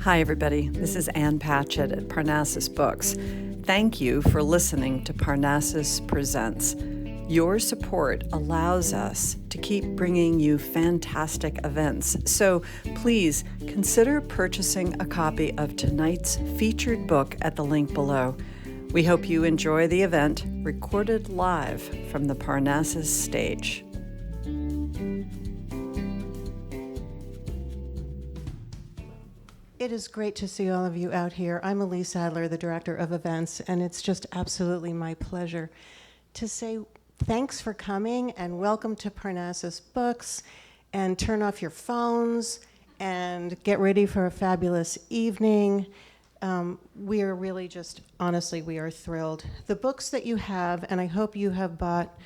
Hi, everybody. This is Ann Patchett at Parnassus Books. Thank you for listening to Parnassus Presents. Your support allows us to keep bringing you fantastic events. So please consider purchasing a copy of tonight's featured book at the link below. We hope you enjoy the event, recorded live from the Parnassus stage. It is great to see all of you out here. I'm Elise Adler, the Director of Events, and it's just absolutely my pleasure to say thanks for coming and welcome to Parnassus Books, and turn off your phones and get ready for a fabulous evening. We are really just, honestly, we are thrilled. The books that you have, and I hope you have bought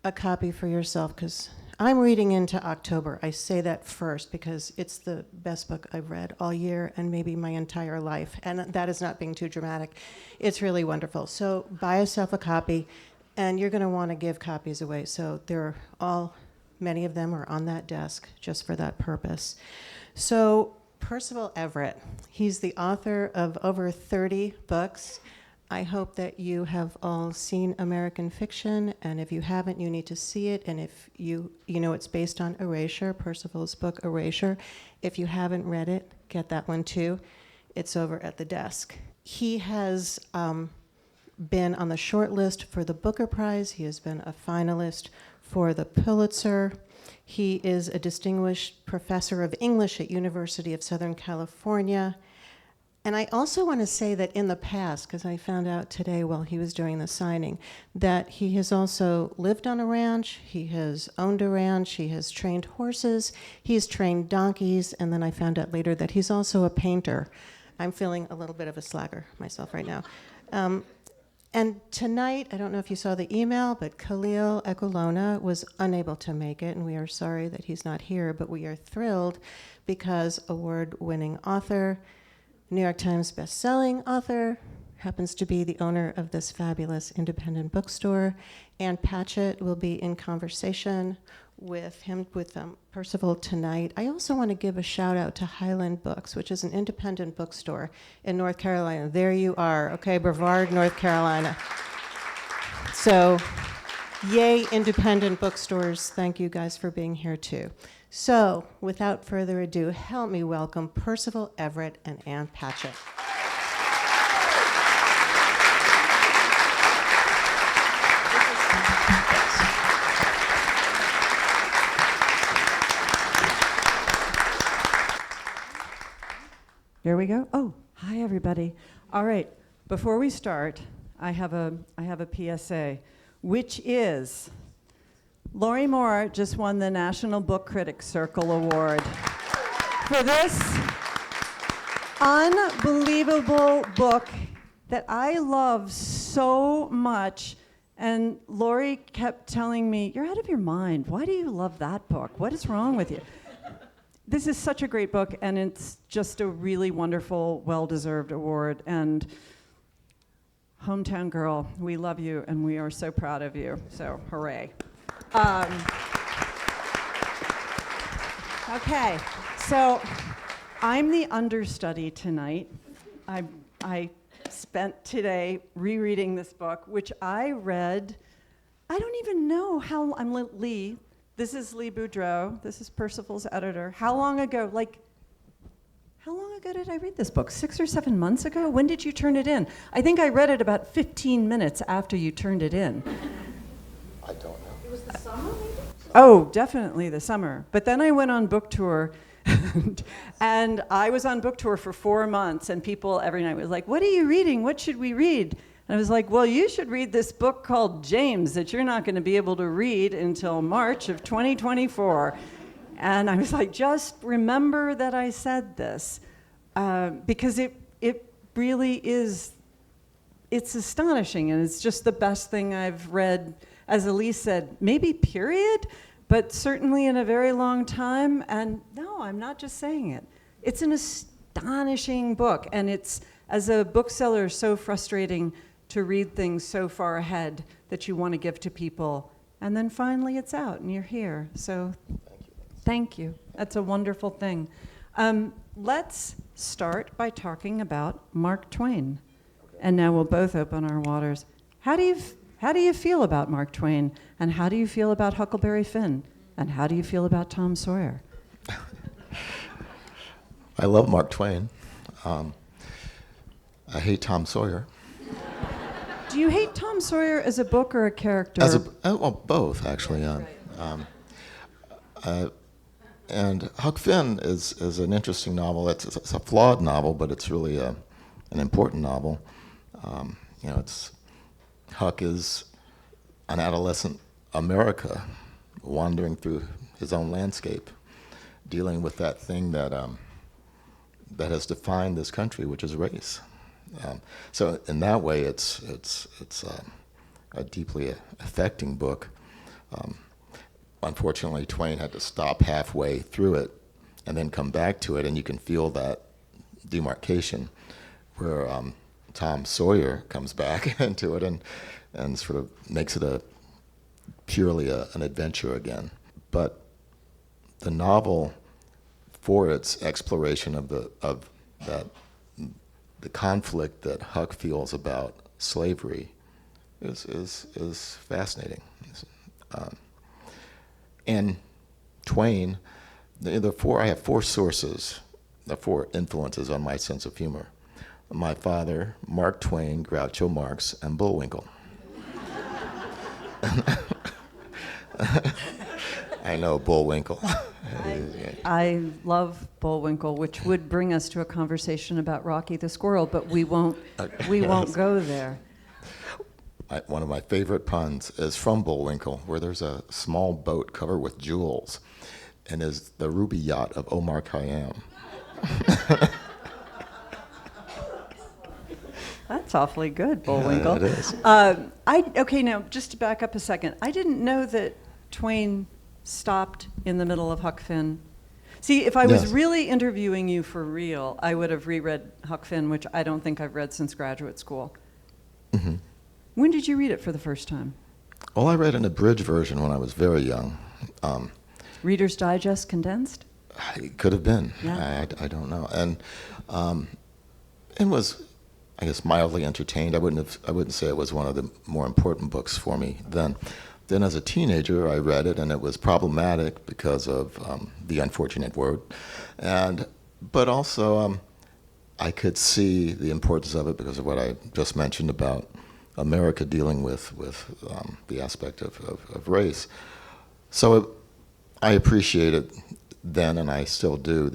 a copy for yourself, because I'm reading into October. I say that first because it's the best book I've read all year and maybe my entire life. And that is not being too dramatic. It's really wonderful. So buy yourself a copy, and you're going to want to give copies away. So many of them are on that desk just for that purpose. So Percival Everett, he's the author of over 30 books. I hope that you have all seen American Fiction, and if you haven't, you need to see it. And if you know it's based on Erasure, Percival's book Erasure. If you haven't read it, get that one too. It's over at the desk. He has been on the short list for the Booker Prize. He has been a finalist for the Pulitzer. He is a distinguished professor of English at University of Southern California. And I also want to say that in the past, because I found out today while he was doing the signing, that he has also lived on a ranch, he has owned a ranch, he has trained horses, he's trained donkeys, and then I found out later that he's also a painter. I'm feeling a little bit of a slacker myself right now. And tonight, I don't know if you saw the email, but Khalil Ekulona was unable to make it, and we are sorry that he's not here, but we are thrilled because award-winning author, New York Times best-selling author, happens to be the owner of this fabulous independent bookstore. Ann Patchett will be in conversation with Percival tonight. I also want to give a shout out to Highland Books, which is an independent bookstore in North Carolina. There you are, okay, Brevard, North Carolina. So, yay, independent bookstores. Thank you guys for being here too. So, without further ado, help me welcome Percival Everett and Ann Patchett. Here we go. Oh, hi, everybody. All right, before we start, I have a PSA, which is Lori Moore just won the National Book Critics Circle Award for this unbelievable book that I love so much. And Lori kept telling me, "You're out of your mind. Why do you love that book? What is wrong with you?" This is such a great book, and it's just a really wonderful, well-deserved award. And hometown girl, we love you, and we are so proud of you. So, hooray. Okay, so I'm the understudy tonight. I spent today rereading this book, which I read, I don't even know how, I'm Lee. This is Lee Boudreau. This is Percival's editor. How long ago did I read this book? 6 or 7 months ago? When did you turn it in? I think I read it about 15 minutes after you turned it in. I don't know. It was the summer, maybe? Oh, definitely the summer. But then I went on book tour, and I was on book tour for 4 months, and people every night was like, "What are you reading? What should we read?" And I was like, "Well, you should read this book called James that you're not going to be able to read until March of 2024. And I was like, "Just remember that I said this," because it really is, it's astonishing, and it's just the best thing I've read, as Elise said, maybe period, but certainly in a very long time. And no, I'm not just saying it. It's an astonishing book, and it's, as a bookseller, so frustrating to read things so far ahead that you want to give to people, and then finally it's out and you're here. So thank you. That's a wonderful thing. Let's start by talking about Mark Twain. And now we'll both open our waters. How do you feel about Mark Twain? And how do you feel about Huckleberry Finn? And how do you feel about Tom Sawyer? I love Mark Twain. I hate Tom Sawyer. Do you hate Tom Sawyer as a book or a character? Well, both, actually. And Huck Finn is an interesting novel. It's a flawed novel, but it's really an important novel. Huck is an adolescent America wandering through his own landscape, dealing with that thing that has defined this country, which is race. So in that way, it's a deeply affecting book. Unfortunately, Twain had to stop halfway through it and then come back to it, and you can feel that demarcation where Tom Sawyer comes back into it and sort of makes it purely an adventure again. But the novel, for its exploration of the conflict that Huck feels about slavery, is fascinating. And Twain, I have four sources, four influences on my sense of humor. My father, Mark Twain, Groucho Marx, and Bullwinkle. I know Bullwinkle. I love Bullwinkle, which would bring us to a conversation about Rocky the Squirrel, but we won't go there. One of my favorite puns is from Bullwinkle, where there's a small boat covered with jewels, and is the ruby yacht of Omar Khayyam. That's awfully good, Bullwinkle. It is. Okay, now, just to back up a second. I didn't know that Twain stopped in the middle of Huck Finn. See, if I was Yes. really interviewing you for real, I would have reread Huck Finn, which I don't think I've read since graduate school. Mm-hmm. When did you read it for the first time? Well, I read an abridged version when I was very young. Reader's Digest condensed? It could have been. Yeah. I don't know. And it was, I guess, mildly entertained. I wouldn't say it was one of the more important books for me then. Then as a teenager, I read it, and it was problematic because of the unfortunate word. But also, I could see the importance of it because of what I just mentioned about America dealing with the aspect of race. So I appreciated then, and I still do,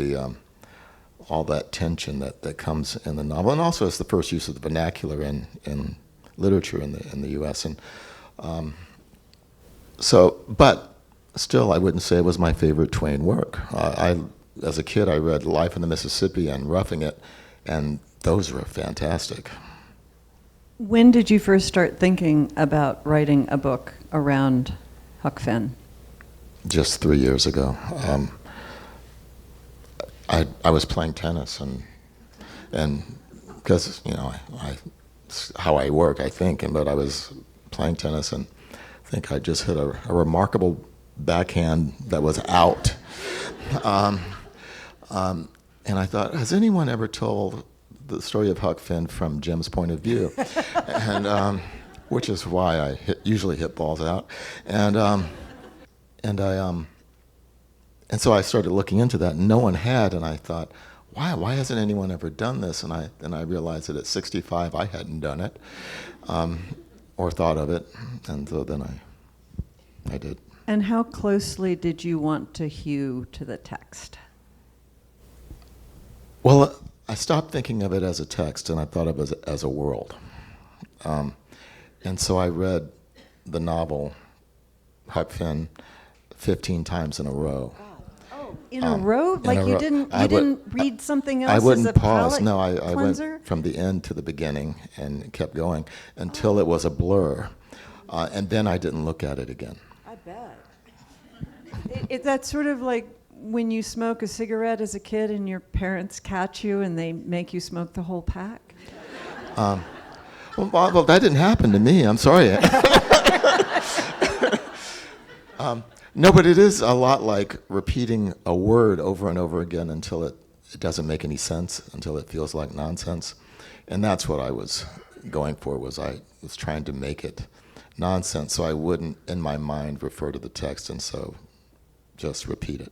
all that tension that comes in the novel, and also it's the first use of the vernacular in literature in the U.S. And but still, I wouldn't say it was my favorite Twain work. As a kid, I read Life in the Mississippi and Roughing It, and those were fantastic. When did you first start thinking about writing a book around Huck Finn? Just 3 years ago. I was playing tennis, and because how I work, I think, but I was playing tennis, and I think I just hit a remarkable backhand that was out. And I thought, has anyone ever told the story of Huck Finn from Jim's point of view? And which is why I usually hit balls out. And so I started looking into that, and no one had, and I thought, why hasn't anyone ever done this? And I realized that at 65 I hadn't done it, or thought of it, and so then I did. And how closely did you want to hew to the text? Well, I stopped thinking of it as a text, and I thought of it as a world. And so I read the novel Huck Finn 15 times in a row. In a row? Like a you row. didn't read something else I wouldn't as a pause. palate No, I cleanser? went from the end to the beginning and kept going until it was a blur. And then I didn't look at it again. I bet. That's sort of like when you smoke a cigarette as a kid and your parents catch you and they make you smoke the whole pack. Well, that didn't happen to me. I'm sorry. No, but it is a lot like repeating a word over and over again until it it doesn't make any sense until it feels like nonsense. And that's what I was going for, was I was trying to make it nonsense so I wouldn't, in my mind, refer to the text and so just repeat it.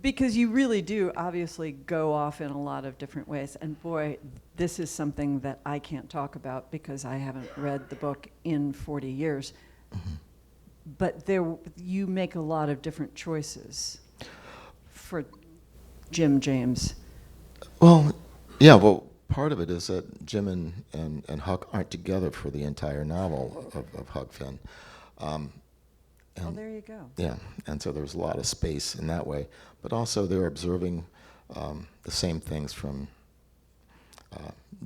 Because you really do obviously go off in a lot of different ways. And boy, this is something that I can't talk about because I haven't read the book in 40 years. Mm-hmm. But you make a lot of different choices for Jim James. Well, yeah, part of it is that Jim and Huck aren't together for the entire novel of Huck Finn. Well, there you go. Yeah, and so there's a lot of space in that way. But also they're observing the same things from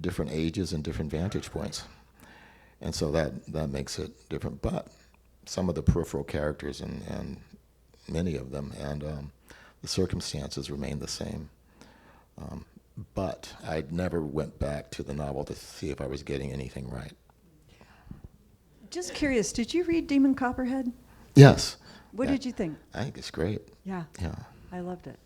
different ages and different vantage points. And so that makes it different. But some of the peripheral characters and many of them and the circumstances remain the same. But I never went back to the novel to see if I was getting anything right. Just curious, did you read Demon Copperhead? Yes. What did you think? I think it's great. Yeah. Yeah. I loved it.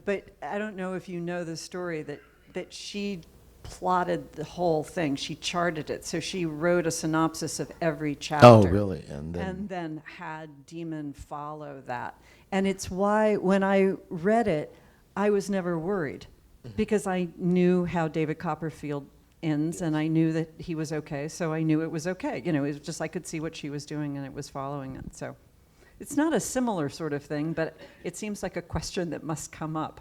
But I don't know if you know the story that she plotted the whole thing. She charted it. So she wrote a synopsis of every chapter. Oh, really? And then had Demon follow that. And it's why when I read it, I was never worried because I knew how David Copperfield ends and I knew that he was okay. So I knew it was okay. You know, it was just I could see what she was doing and it was following it. So it's not a similar sort of thing, but it seems like a question that must come up.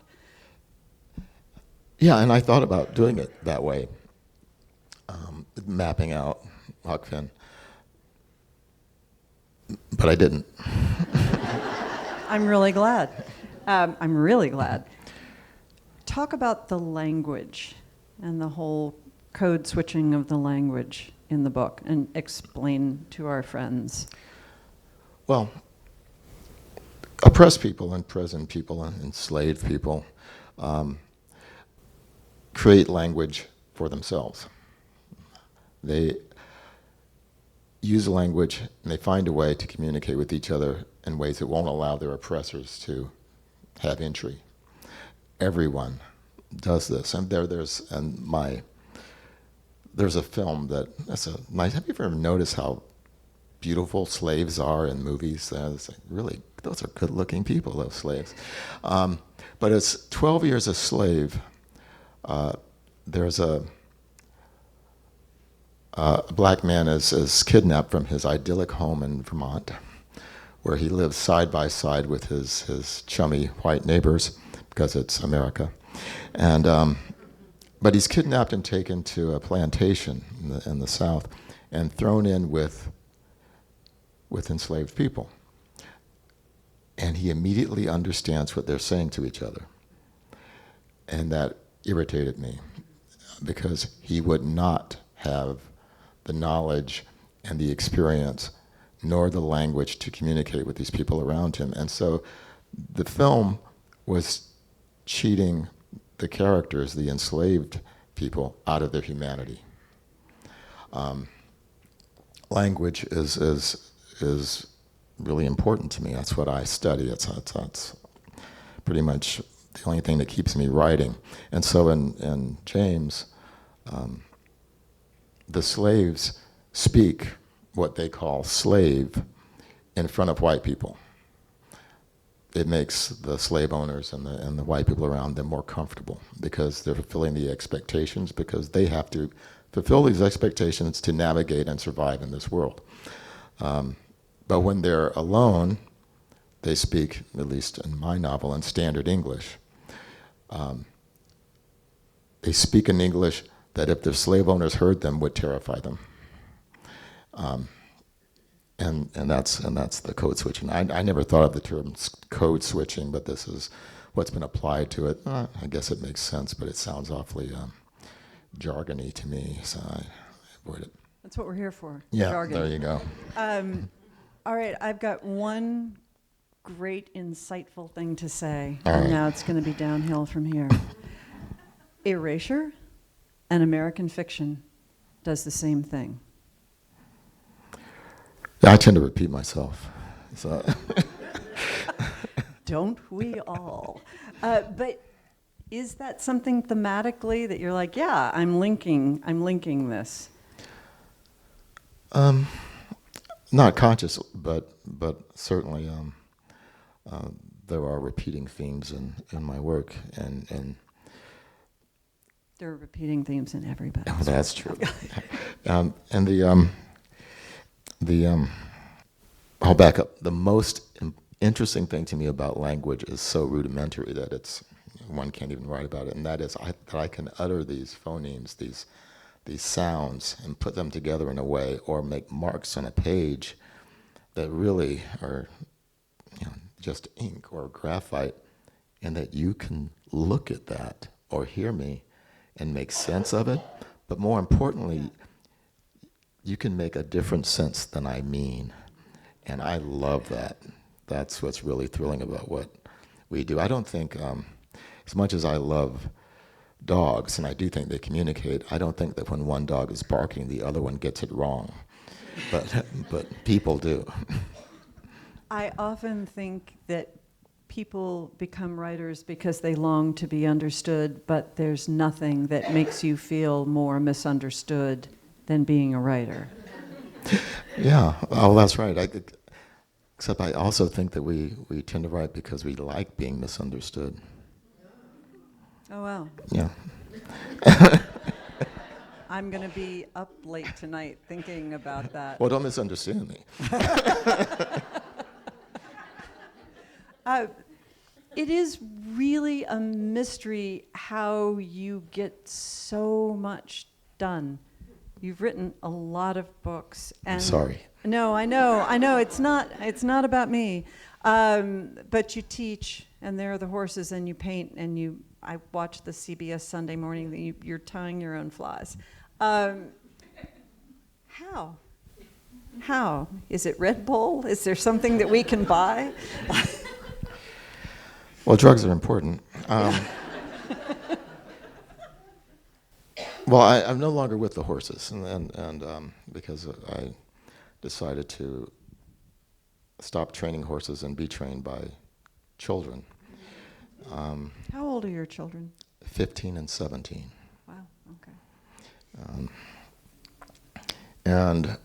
Yeah, and I thought about doing it that way, mapping out Huck Finn, but I didn't. I'm really glad. I'm really glad. Talk about the language and the whole code switching of the language in the book and explain to our friends. Well, oppressed people, imprisoned people, and enslaved people create language for themselves. They use language and they find a way to communicate with each other in ways that won't allow their oppressors to have entry. Everyone does this, and there's a film that's a nice. Have you ever noticed how beautiful slaves are in movies? It's like, really, those are good-looking people, those slaves. But it's 12 Years a Slave. There's a black man is kidnapped from his idyllic home in Vermont, where he lives side by side with his chummy white neighbors, because it's America. And but he's kidnapped and taken to a plantation in the South and thrown in with enslaved people. And he immediately understands what they're saying to each other. And that irritated me, because he would not have the knowledge and the experience nor the language to communicate with these people around him. And so the film was cheating the characters, the enslaved people, out of their humanity. Language is really important to me. That's what I study. It's pretty much the only thing that keeps me writing. And so in James, the slaves speak what they call slave in front of white people. It makes the slave owners and the white people around them more comfortable, because they're fulfilling the expectations, because they have to fulfill these expectations to navigate and survive in this world. But when they're alone, they speak, at least in my novel, in standard English. They speak an English that if their slave owners heard them would terrify them. And that's the code switching. I never thought of the term code switching, but this is what's been applied to it. I guess it makes sense, but it sounds awfully jargony to me, so I avoid it. That's what we're here for. Yeah, jargon. There you go. All right, I've got one great, insightful thing to say, All and right. now it's going to be downhill from here. Erasure and American fiction does the same thing. I tend to repeat myself. So Don't we all? But Is that something thematically that you're like, yeah, I'm linking this? Not conscious, but certainly there are repeating themes in my work, and There are repeating themes in everybody. oh, that's true. And I'll back up. The most interesting thing to me about language is so rudimentary that one can't even write about it, and that is that I can utter these phonemes, these sounds, and put them together in a way, or make marks on a page that really are, just ink or graphite, and that you can look at that or hear me and make sense of it. But more importantly, you can make a different sense than I mean. And I love that. That's what's really thrilling about what we do. I don't think, as much as I love dogs, and I do think they communicate, I don't think that when one dog is barking, the other one gets it wrong. But people do. I often think that people become writers because they long to be understood, but there's nothing that makes you feel more misunderstood than being a writer. Yeah, oh, that's right. Except I also think that we tend to write because we like being misunderstood. Oh, wow. Yeah. I'm going to be up late tonight thinking about that. Well, don't misunderstand me. It is really a mystery how you get so much done. You've written a lot of books. And Sorry. No, I know. It's not about me. But you teach, and there are the horses, and you paint, and I watch the CBS Sunday Morning. You're tying your own flies. How? Is it Red Bull? Is there something that we can buy? Well, drugs are important. Well, I'm no longer with the horses, and because I decided to stop training horses and be trained by children. How old are your children? 15 and 17. Wow, okay. And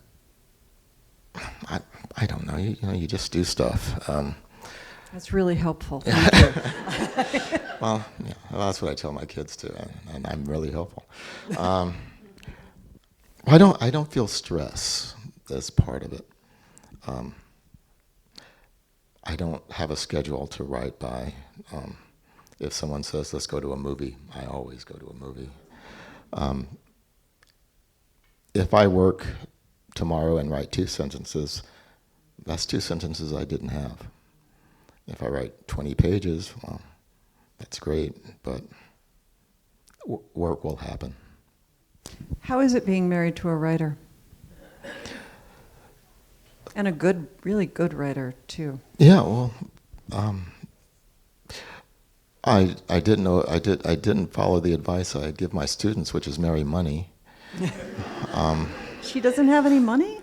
I don't know. You just do stuff. That's really helpful. Thank you. Well, that's what I tell my kids too, and I'm really helpful. I don't feel stress as part of it. I don't have a schedule to write by. If someone says, let's go to a movie, I always go to a movie. If I work tomorrow and write 2 sentences, that's 2 sentences I didn't have. If I write 20 pages, well, that's great, but work will happen. How is it being married to a writer? And a really good writer, too. Yeah, well, I didn't follow the advice I give my students, which is marry money. She doesn't have any money?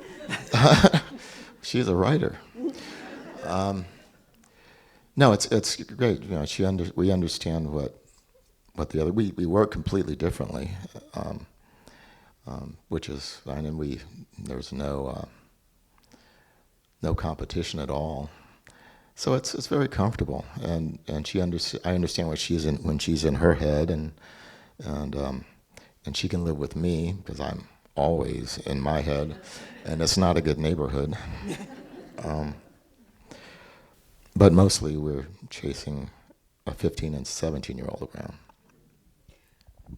She's a writer. No, it's great. We understand what the other. We work completely differently, which is fine, and there's no competition at all. So it's very comfortable, and I understand what she's in when she's in her head, and she can live with me because I'm always in my head, and it's not a good neighborhood. But mostly we're chasing a 15 and 17-year-old around.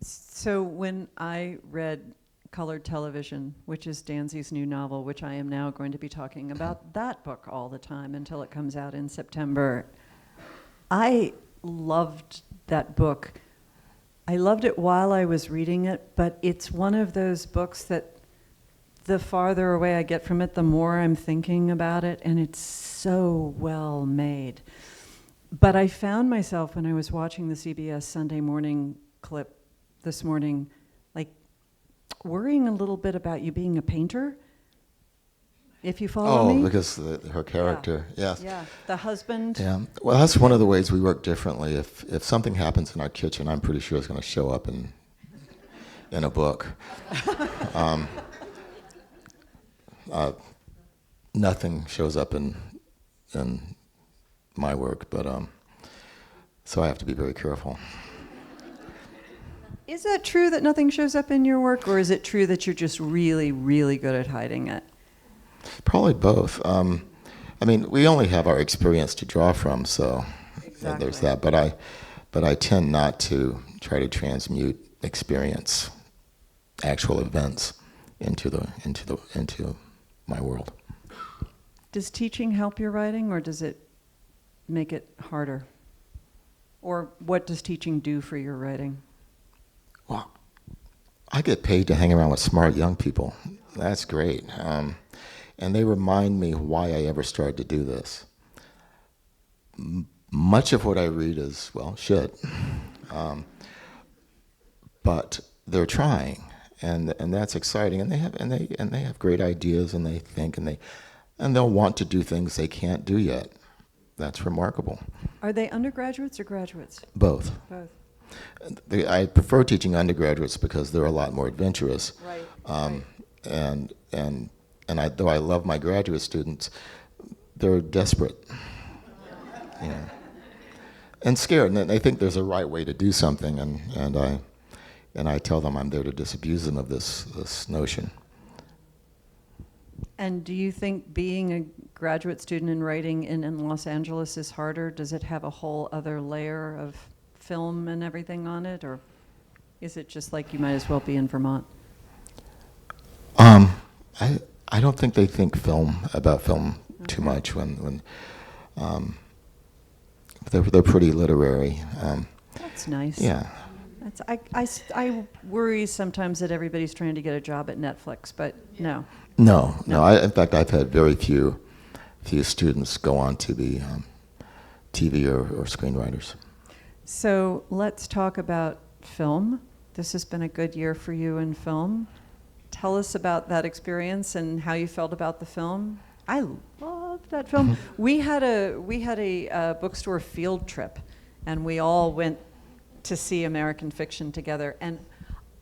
So when I read Colored Television, which is Danzy's new novel, which I am now going to be talking about that book all the time until it comes out in September, I loved that book. I loved it while I was reading it, but it's one of those books that the farther away I get from it, the more I'm thinking about it, and it's so well made. But I found myself, when I was watching the CBS Sunday Morning clip this morning, like worrying a little bit about you being a painter. If You Follow Me? Oh, because her character, yes. Yeah, the husband. Yeah. Well, that's one of the ways we work differently. If something happens in our kitchen, I'm pretty sure it's going to show up in a book. Nothing shows up in my work, but so I have to be very careful. Is that true that nothing shows up in your work, or is it true that you're just really, really good at hiding it? Probably both. I mean, we only have our experience to draw from, so there's that. But I tend not to try to transmute experience, actual events, into my world. Does teaching help your writing, or does it make it harder? Or what does teaching do for your writing? Well, I get paid to hang around with smart young people. That's great. And they remind me why I ever started to do this. Much of what I read is, well, shit. But they're trying, and that's exciting. And they have great ideas, and they think, and they'll want to do things they can't do yet. That's remarkable. Are they undergraduates or graduates? Both. Both. I prefer teaching undergraduates because they're a lot more adventurous. Right. Right. And though I love my graduate students, they're desperate, and scared, and they think there's a right way to do something, and I tell them I'm there to disabuse them of this notion. And do you think being a graduate student in writing in Los Angeles is harder? Does it have a whole other layer of film and everything on it, or is it just like you might as well be in Vermont? I don't think they think about film too much when they're pretty literary. That's nice. Yeah. I worry sometimes that everybody's trying to get a job at Netflix, but no. No. In fact, I've had very few students go on to be TV or screenwriters. So let's talk about film. This has been a good year for you in film. Tell us about that experience and how you felt about the film. I loved that film. We had a bookstore field trip, and we all went to see American Fiction together, and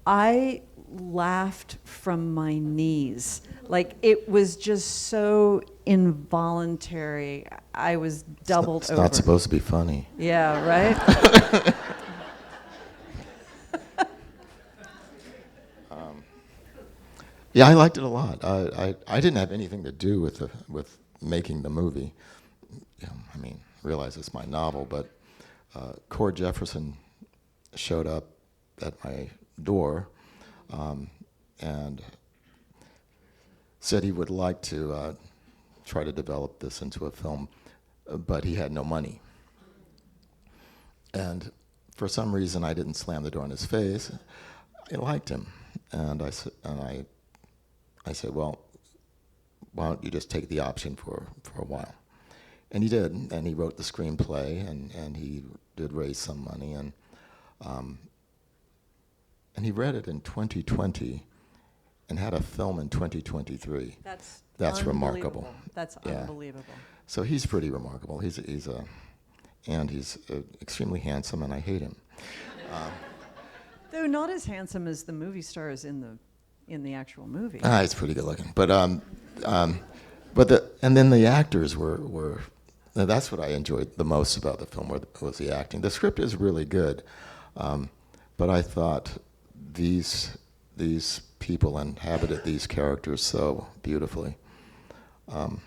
I laughed from my knees. Like, it was just so involuntary. I was doubled over. It's not supposed to be funny. Yeah, right? Yeah, I liked it a lot. I didn't have anything to do with making the movie. I mean, realize it's my novel, but Cord Jefferson showed up at my door and said he would like to try to develop this into a film, but he had no money. And for some reason, I didn't slam the door in his face. I liked him, and I said, well, why don't you just take the option for a while? And he did, and he wrote the screenplay, and he did raise some money, and he read it in 2020 and had a film in 2023. That's remarkable. That's unbelievable. So he's pretty remarkable. He's extremely handsome, and I hate him. Though not as handsome as the movie stars in the actual movie. He's pretty good looking, but then the actors were that's what I enjoyed the most about the film was the acting. The script is really good, but I thought these people inhabited these characters so beautifully, and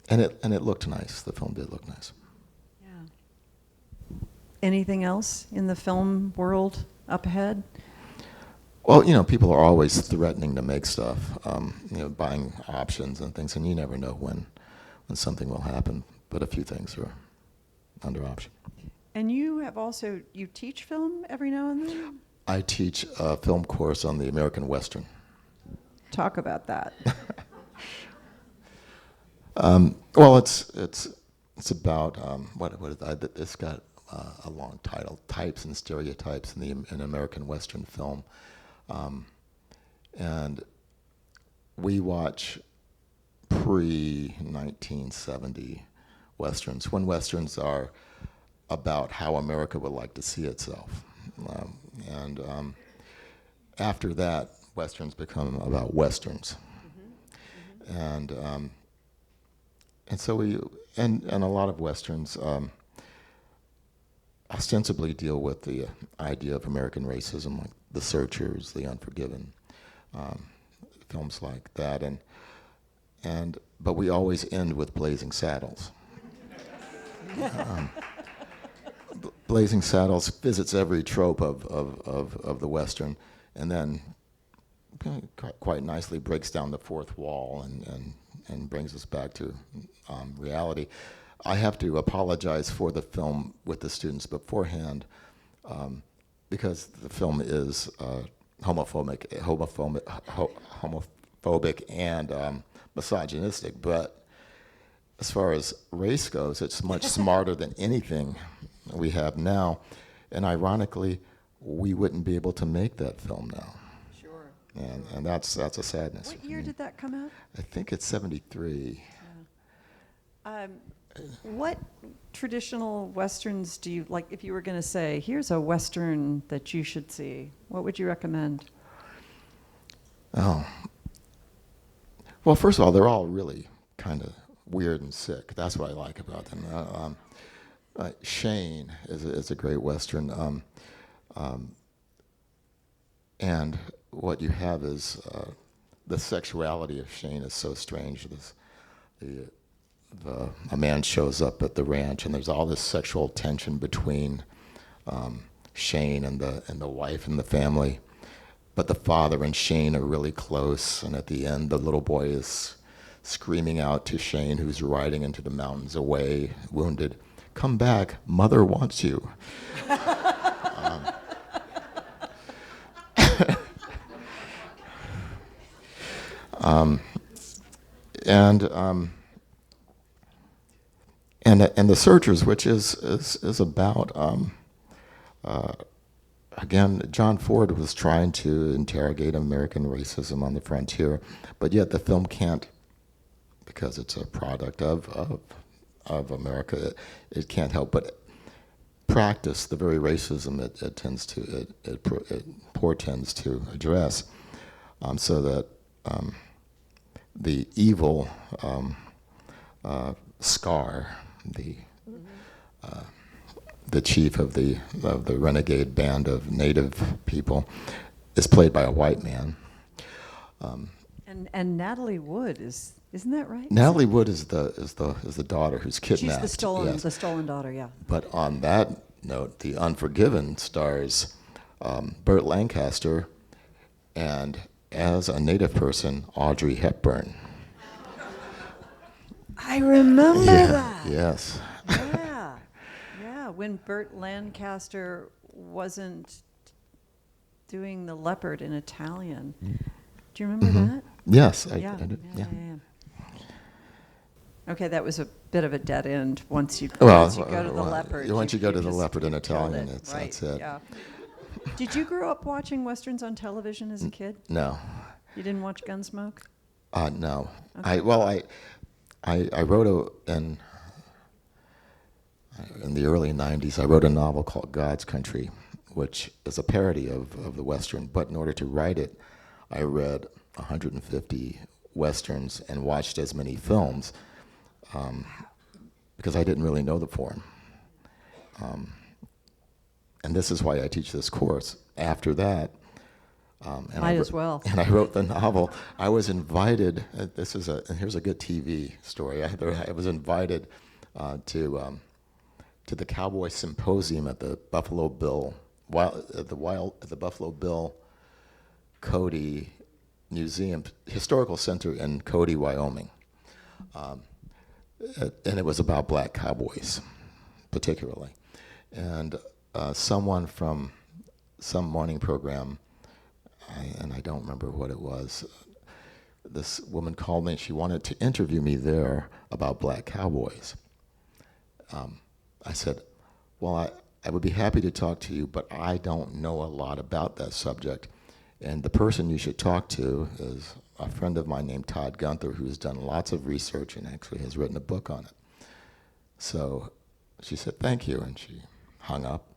it looked nice. The film did look nice. Yeah. Anything else in the film world up ahead? Well, people are always threatening to make stuff, buying options and things, and you never know when something will happen. But a few things are under option. And you have also, you teach film every now and then? I teach a film course on the American Western. Talk about that. Well, it's about what is it's got a long title: Types and Stereotypes in American Western film. And we watch pre-1970 Westerns, when Westerns are about how America would like to see itself. And after that, Westerns become about Westerns. And so and a lot of Westerns ostensibly deal with the idea of American racism, like The Searchers, The Unforgiven, films like that, but we always end with Blazing Saddles. Blazing Saddles visits every trope of the Western, and then quite nicely breaks down the fourth wall and brings us back to reality. I have to apologize for the film with the students beforehand, because the film is homophobic and misogynistic. But as far as race goes, it's much smarter than anything we have now. And ironically, we wouldn't be able to make that film now. Sure. And that's a sadness. What year did that come out? I think it's 73. Yeah. What traditional Westerns do you like? If you were going to say, here's a Western that you should see, what would you recommend? Oh. Well, first of all, they're all really kind of weird and sick. That's what I like about them. Shane is a great Western. And what you have is the sexuality of Shane is so strange. A man shows up at the ranch, and there's all this sexual tension between Shane and the wife and the family. But the father and Shane are really close, and at the end, the little boy is screaming out to Shane, who's riding into the mountains away, wounded, "Come back, mother wants you." And The Searchers, which is about again, John Ford was trying to interrogate American racism on the frontier, but yet the film can't, because it's a product of America. It can't help but practice the very racism it portends to address, so that the evil Scar, the chief of the renegade band of native people, is played by a white man. And Natalie Wood isn't that right? Natalie Wood is the daughter who's kidnapped. She's the yes. stolen daughter, yeah. But on that note, The Unforgiven stars Burt Lancaster, and as a native person, Audrey Hepburn. I remember that. Yes. Yeah. When Burt Lancaster wasn't doing the leopard in Italian. Do you remember that? Yes, I Yeah. Yeah. Okay, that was a bit of a dead end. Once you go to the leopard. Once you go to the just leopard in killed Italian, it. that's it. Yeah. Did you grow up watching Westerns on television as a kid? No. You didn't watch Gunsmoke? No. Okay. I wrote in the early 90s, I wrote a novel called God's Country, which is a parody of the Western. But in order to write it, I read 150 Westerns and watched as many films, because I didn't really know the form. And this is why I teach this course. After that, Might as well. And I wrote the novel. I was invited. Here's a good TV story. I was invited to the Cowboy Symposium at the Buffalo Bill Cody Museum Historical Center in Cody, Wyoming, and it was about black cowboys, particularly, and someone from some morning program. And I don't remember what it was. This woman called me and she wanted to interview me there about black cowboys. I said, well, I would be happy to talk to you, but I don't know a lot about that subject. And the person you should talk to is a friend of mine named Todd Gunther, who's done lots of research and actually has written a book on it. So she said, thank you, and she hung up.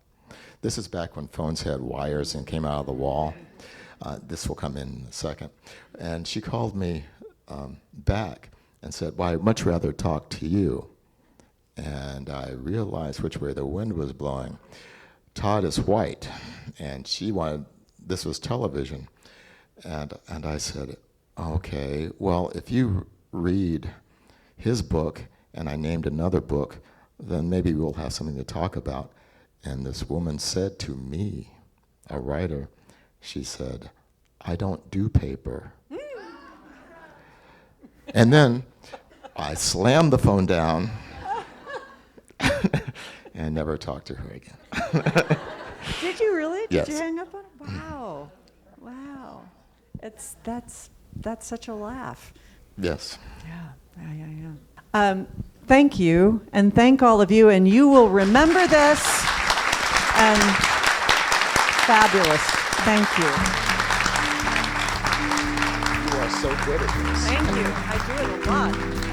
This is back when phones had wires and came out of the wall. This will come in a second. And she called me back and said, well, I'd much rather talk to you. And I realized which way the wind was blowing. Todd is white, and she wanted, this was television. And I said, okay, well, if you read his book, and I named another book, then maybe we'll have something to talk about. And this woman said to me, a writer, she said, I don't do paper. And then I slammed the phone down and never talked to her again. Did you really? Yes. Did you hang up on it? Wow. Wow. That's such a laugh. Yes. Yeah. Thank you, and thank all of you, and you will remember this, and fabulous. Thank you. You are so good at this. Thank you. I do it a lot.